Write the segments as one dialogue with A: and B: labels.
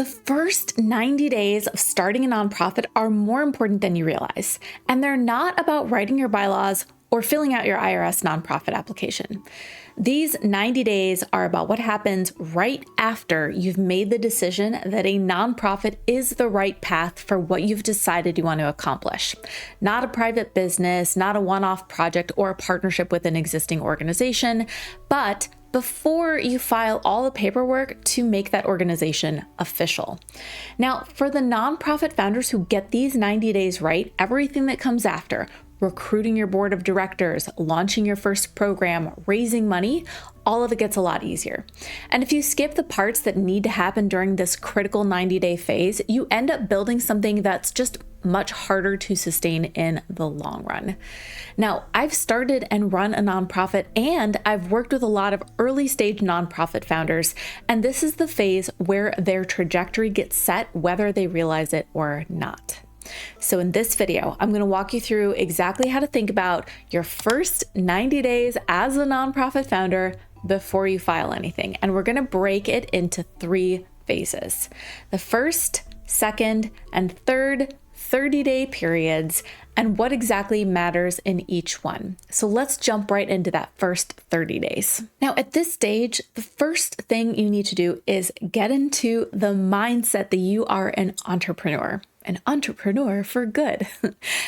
A: The first 90 days of starting a nonprofit are more important than you realize, and they're not about writing your bylaws or filling out your IRS nonprofit application. These 90 days are about what happens right after you've made the decision that a nonprofit is the right path for what you've decided you want to accomplish. Not a private business, not a one-off project or a partnership with an existing organization, but before you file all the paperwork to make that organization official. Now, for the nonprofit founders who get these 90 days right, everything that comes after, recruiting your board of directors, launching your first program, raising money, all of it gets a lot easier. And if you skip the parts that need to happen during this critical 90-day phase, you end up building something that's just much harder to sustain in the long run. Now, I've started and run a nonprofit, and I've worked with a lot of early stage nonprofit founders, and this is the phase where their trajectory gets set, whether they realize it or not. So in this video, I'm going to walk you through exactly how to think about your first 90 days as a nonprofit founder before you file anything. And we're going to break it into 3 phases. The first, second, and third 30-day periods, and what exactly matters in each one. So let's jump right into that first 30 days. Now, at this stage, the first thing you need to do is get into the mindset that you are an entrepreneur for good.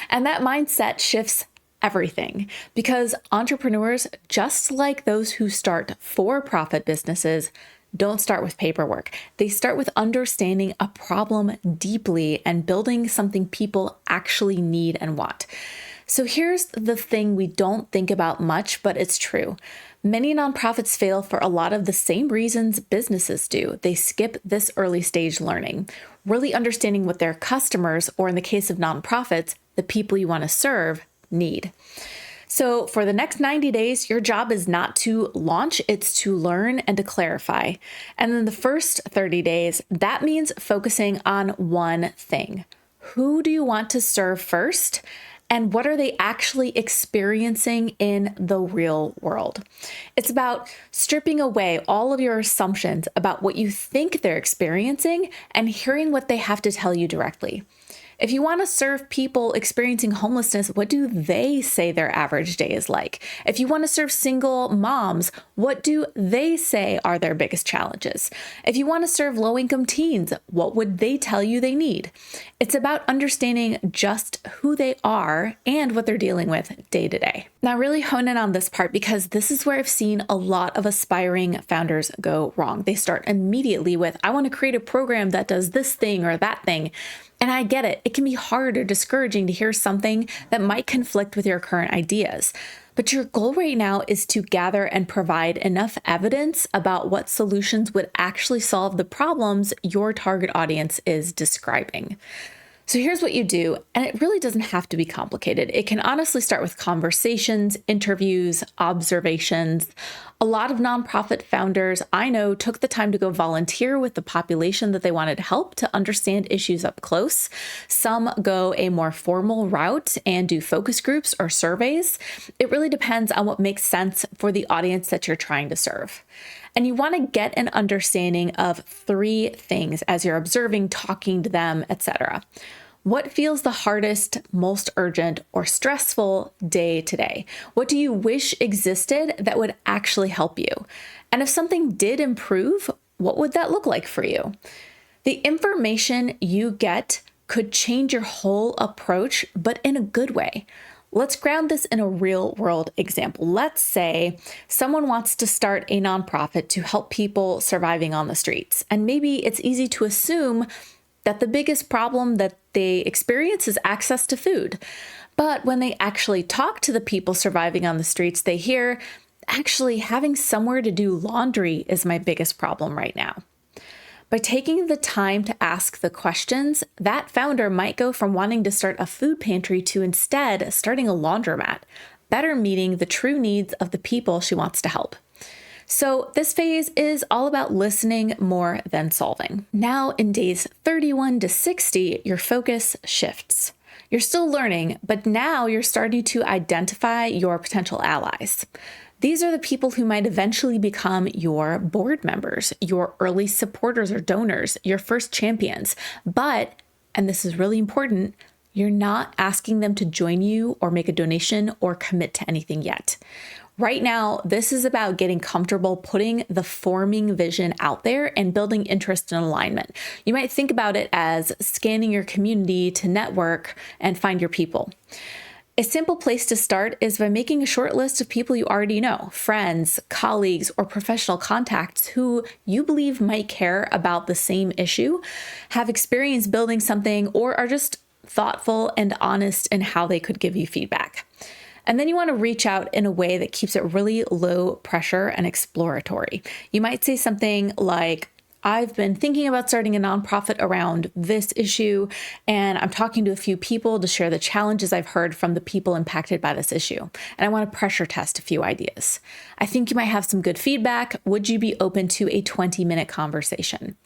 A: And that mindset shifts everything, because entrepreneurs, just like those who start for-profit businesses, don't start with paperwork. They start with understanding a problem deeply and building something people actually need and want. So here's the thing we don't think about much, but it's true. Many nonprofits fail for a lot of the same reasons businesses do. They skip this early stage learning, really understanding what their customers, or in the case of nonprofits, the people you want to serve, need. So for the next 90 days, your job is not to launch, it's to learn and to clarify. And then the first 30 days, that means focusing on one thing. Who do you want to serve first? And what are they actually experiencing in the real world? It's about stripping away all of your assumptions about what you think they're experiencing and hearing what they have to tell you directly. If you want to serve people experiencing homelessness, what do they say their average day is like? If you want to serve single moms, what do they say are their biggest challenges? If you want to serve low-income teens, what would they tell you they need? It's about understanding just who they are and what they're dealing with day to day. Now, really hone in on this part, because this is where I've seen a lot of aspiring founders go wrong. They start immediately with, I want to create a program that does this thing or that thing. And I get it. It can be hard or discouraging to hear something that might conflict with your current ideas. But your goal right now is to gather and provide enough evidence about what solutions would actually solve the problems your target audience is describing. So here's what you do, and it really doesn't have to be complicated. It can honestly start with conversations, interviews, observations. A lot of nonprofit founders I know took the time to go volunteer with the population that they wanted to help to understand issues up close. Some go a more formal route and do focus groups or surveys. It really depends on what makes sense for the audience that you're trying to serve. And you want to get an understanding of 3 things as you're observing, talking to them, etc. What feels the hardest, most urgent, or stressful day to day? What do you wish existed that would actually help you? And if something did improve, what would that look like for you? The information you get could change your whole approach, but in a good way. Let's ground this in a real world example. Let's say someone wants to start a nonprofit to help people surviving on the streets. And maybe it's easy to assume that the biggest problem that they experience is access to food. But when they actually talk to the people surviving on the streets, they hear, actually, having somewhere to do laundry is my biggest problem right now. By taking the time to ask the questions, that founder might go from wanting to start a food pantry to instead starting a laundromat, better meeting the true needs of the people she wants to help. So this phase is all about listening more than solving. Now in days 31 to 60, your focus shifts. You're still learning, but now you're starting to identify your potential allies. These are the people who might eventually become your board members, your early supporters or donors, your first champions. But, and this is really important, you're not asking them to join you or make a donation or commit to anything yet. Right now, this is about getting comfortable putting the forming vision out there and building interest and alignment. You might think about it as scanning your community to network and find your people. A simple place to start is by making a short list of people you already know, friends, colleagues, or professional contacts who you believe might care about the same issue, have experience building something, or are just thoughtful and honest in how they could give you feedback. And then you want to reach out in a way that keeps it really low pressure and exploratory. You might say something like, I've been thinking about starting a nonprofit around this issue, and I'm talking to a few people to share the challenges I've heard from the people impacted by this issue. And I want to pressure test a few ideas. I think you might have some good feedback. Would you be open to a 20-minute conversation?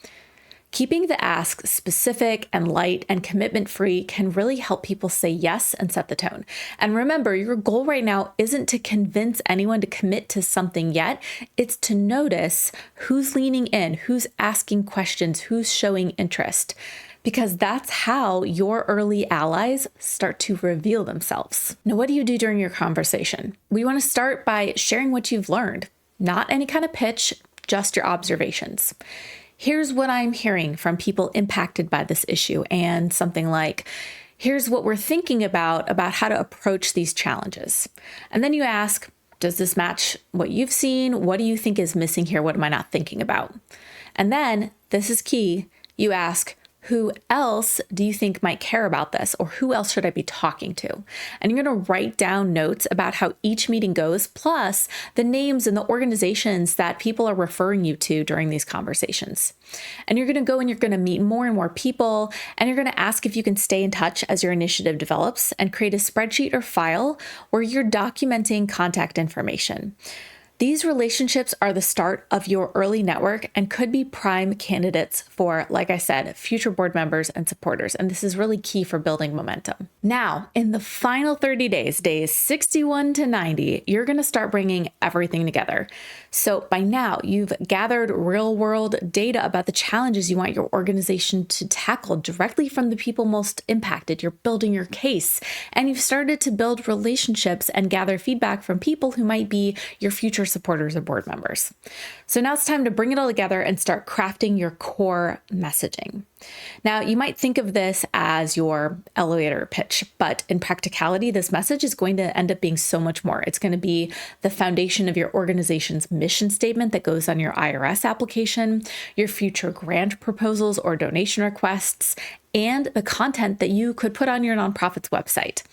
A: Keeping the ask specific and light and commitment-free can really help people say yes and set the tone. And remember, your goal right now isn't to convince anyone to commit to something yet. It's to notice who's leaning in, who's asking questions, who's showing interest, because that's how your early allies start to reveal themselves. Now, what do you do during your conversation? We want to start by sharing what you've learned, not any kind of pitch, just your observations. Here's what I'm hearing from people impacted by this issue, and something like, here's what we're thinking about how to approach these challenges. And then you ask, does this match what you've seen? What do you think is missing here? What am I not thinking about? And then, this is key, you ask, who else do you think might care about this? Or who else should I be talking to? And you're going to write down notes about how each meeting goes, plus the names and the organizations that people are referring you to during these conversations. And you're going to go and you're going to meet more and more people, and you're going to ask if you can stay in touch as your initiative develops and create a spreadsheet or file where you're documenting contact information. These relationships are the start of your early network and could be prime candidates for, like I said, future board members and supporters. And this is really key for building momentum. Now, in the final 30 days, days 61 to 90, you're going to start bringing everything together. So by now, you've gathered real-world data about the challenges you want your organization to tackle directly from the people most impacted. You're building your case, and you've started to build relationships and gather feedback from people who might be your future supporters or board members. So now it's time to bring it all together and start crafting your core messaging. Now, you might think of this as your elevator pitch, but in practicality, this message is going to end up being so much more. It's going to be the foundation of your organization's mission statement that goes on your IRS application, your future grant proposals or donation requests, and the content that you could put on your nonprofit's website.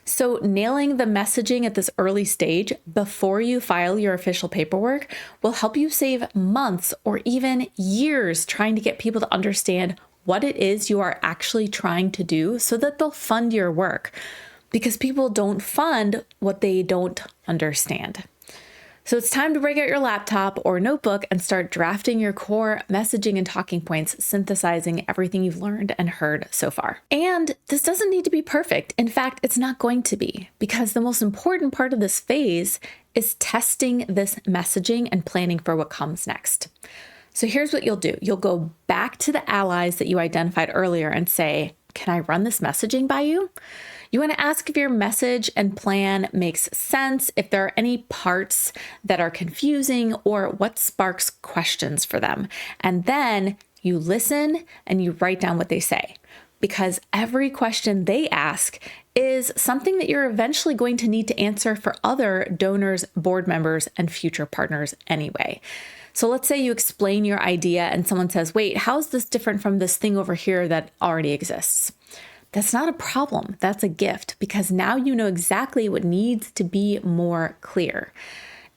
A: So nailing the messaging at this early stage before you file your official paperwork will help you save months or even years trying to get people to understand what it is you are actually trying to do so that they'll fund your work, because people don't fund what they don't understand. So it's time to break out your laptop or notebook and start drafting your core messaging and talking points, synthesizing everything you've learned and heard so far. And this doesn't need to be perfect. In fact, it's not going to be, because the most important part of this phase is testing this messaging and planning for what comes next. So here's what you'll do. You'll go back to the allies that you identified earlier and say, can I run this messaging by you? You want to ask if your message and plan makes sense, if there are any parts that are confusing, or what sparks questions for them. And then you listen and you write down what they say, because every question they ask is something that you're eventually going to need to answer for other donors, board members, and future partners anyway. So let's say you explain your idea and someone says, wait, how is this different from this thing over here that already exists? That's not a problem. That's a gift, because now you know exactly what needs to be more clear.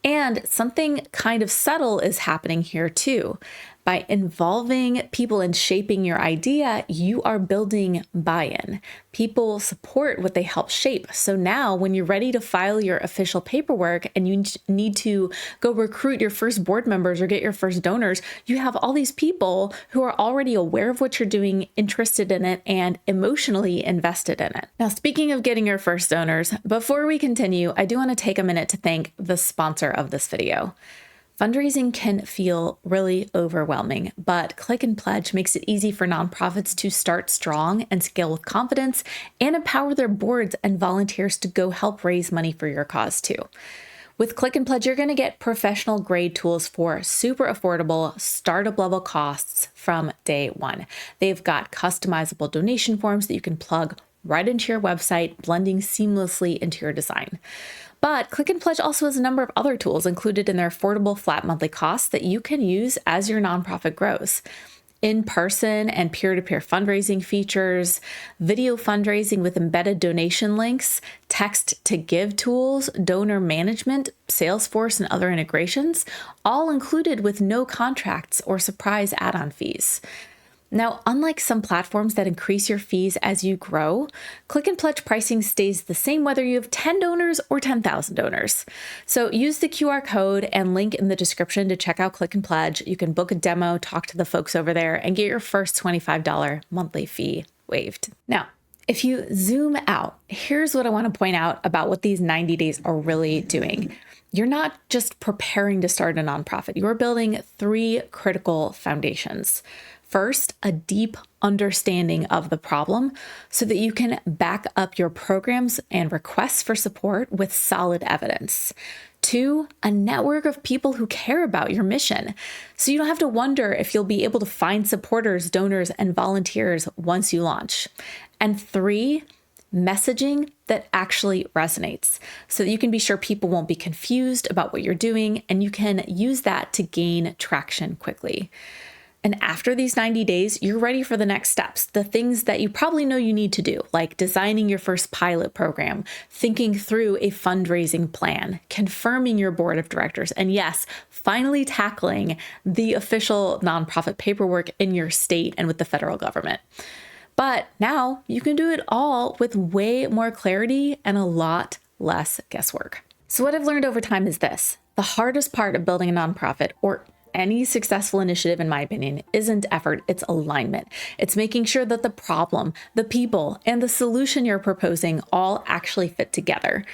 A: And something kind of subtle is happening here too. By involving people in shaping your idea, you are building buy-in. People support what they help shape. So now when you're ready to file your official paperwork and you need to go recruit your first board members or get your first donors, you have all these people who are already aware of what you're doing, interested in it, and emotionally invested in it. Now, speaking of getting your first donors, before we continue, I do want to take a minute to thank the sponsor of this video. Fundraising can feel really overwhelming, but Click and Pledge makes it easy for nonprofits to start strong and scale with confidence and empower their boards and volunteers to go help raise money for your cause too. With Click and Pledge, you're going to get professional grade tools for super affordable startup level costs from day one. They've got customizable donation forms that you can plug right into your website, blending seamlessly into your design. But Click and Pledge also has a number of other tools included in their affordable flat monthly costs that you can use as your nonprofit grows. In-person and peer-to-peer fundraising features, video fundraising with embedded donation links, text-to-give tools, donor management, Salesforce, and other integrations, all included with no contracts or surprise add-on fees. Now, unlike some platforms that increase your fees as you grow, Click and Pledge pricing stays the same whether you have 10 donors or 10,000 donors. So use the QR code and link in the description to check out Click and Pledge. You can book a demo, talk to the folks over there, and get your first $25 monthly fee waived. Now, if you zoom out, here's what I want to point out about what these 90 days are really doing. You're not just preparing to start a nonprofit. You're building 3 critical foundations. First, a deep understanding of the problem so that you can back up your programs and requests for support with solid evidence. 2, a network of people who care about your mission, so you don't have to wonder if you'll be able to find supporters, donors, and volunteers once you launch. And 3, messaging that actually resonates so that you can be sure people won't be confused about what you're doing and you can use that to gain traction quickly. And after these 90 days, you're ready for the next steps, the things that you probably know you need to do, like designing your first pilot program, thinking through a fundraising plan, confirming your board of directors, and yes, finally tackling the official nonprofit paperwork in your state and with the federal government. But now you can do it all with way more clarity and a lot less guesswork. So what I've learned over time is this: the hardest part of building a nonprofit, or any successful initiative, in my opinion, isn't effort, it's alignment. It's making sure that the problem, the people, and the solution you're proposing all actually fit together.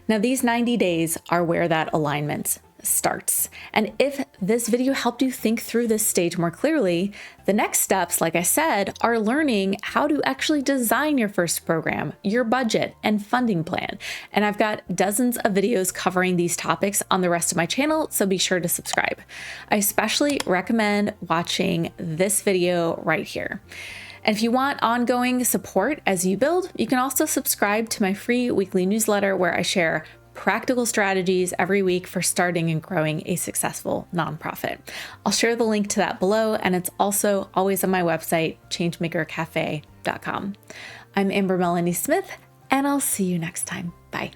A: Now, these 90 days are where that alignment starts. And if this video helped you think through this stage more clearly, the next steps, like I said, are learning how to actually design your first program, your budget, and funding plan. And I've got dozens of videos covering these topics on the rest of my channel, so be sure to subscribe. I especially recommend watching this video right here. And if you want ongoing support as you build, you can also subscribe to my free weekly newsletter where I share practical strategies every week for starting and growing a successful nonprofit. I'll share the link to that below, and it's also always on my website, changemakercafe.com. I'm Amber Melanie Smith, and I'll see you next time. Bye.